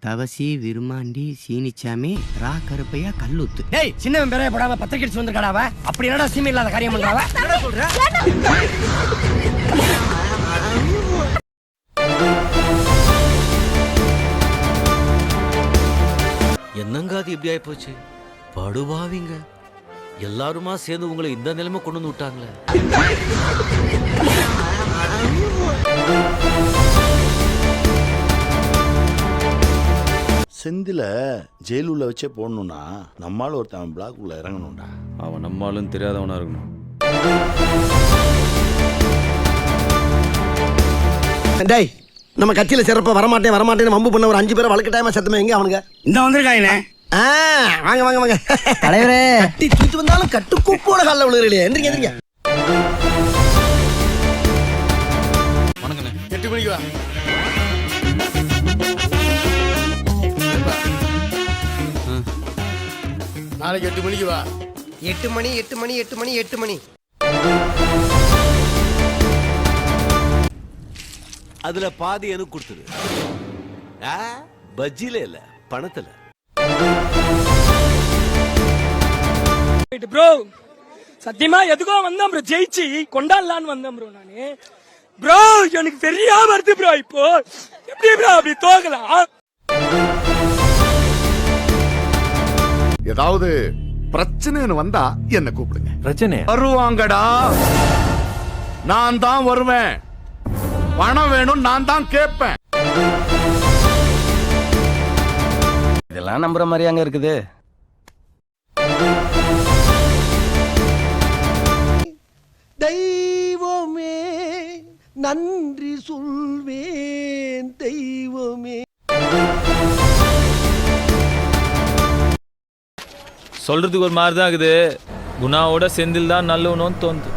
தவசி விருமாண்டி சீனிச்சாமி ரா கருப்பையா கல்லுத்து. டேய் சின்னவன் பெரிய போடாம பத்திரிக்கை வந்திருக்காடாவ. அப்படி என்னடா சீமை இல்லாத காரியம் பண்றாவ? என்னடா சொல்ற? என்னங்க அது இப்படி ஆயி போச்சு? படுவாவிங்க எல்லாருமா சேர்ந்து உங்களை இந்த நிலைமை கொண்டு வந்து விட்டாங்களே. செந்தில ஜெயிலுள்ள வச்சே போடணும்னா நம்மால ஒருத்தன் பிளாக் உள்ள இறங்கணும்டா. அவன் நம்மளும் தெரியாதவனா இருக்கணும். டேய் நம்ம கட்சியில சிறப்பா வரமாட்டேன்னு வம்பு பண்ண ஒரு 5 பேரை வழக்கு டைமா சத்தமே எங்க அவனுங்க? இந்த வந்திருக்காயினே. வாங்க வாங்க வாங்க தலைவரே கட்டி தூக்கிட்டு வந்தாலும் கட்டுக்கூப்போட காலில் விழுகிறீங்களே. எந்திரிங்க எந்திரிங்க. 8 மணிக்கு வா. நாளைக்கு 8 மணிக்கு வா. 8 மணி 8 மணி 8 மணி 8 மணி. அதுல பாதி எனக்கு கொடுத்துரு. பஜ்ஜில இல்ல பணத்துல. ப்ரோ சத்தியமா எதுக்கோ வந்தேன் ப்ரோ, ஜெயிச்சு கொண்டாடலான்னு வந்தேன் ப்ரோ. நானு ப்ரோ எனக்கு தெரியாம வருது ப்ரோ. இப்போ எப்படி ப்ரோ அப்படி தோக்கலாம்? ஏதாவது பிரச்சனைன்னு வந்தா என்ன கூப்பிடுங்க. பிரச்சனை வருவாங்கடா, நான் தான் வருவேன். பணம் வேணும், நான் தான் கேட்பேன். இதெல்லாம் நம்புற மாதிரி அங்க இருக்குது. தெய்வமே நன்றி சொல்வேன் தெய்வமே. சொல்றதுக்கு ஒரு மாதிரி தான் இருக்குது. குணாவோட செந்தில் தான் நல்லவனும் தோணுது.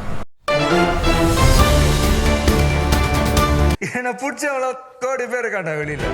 என்ன பிடிச்ச கோடி பேர் இருக்காண்டா வெளியில.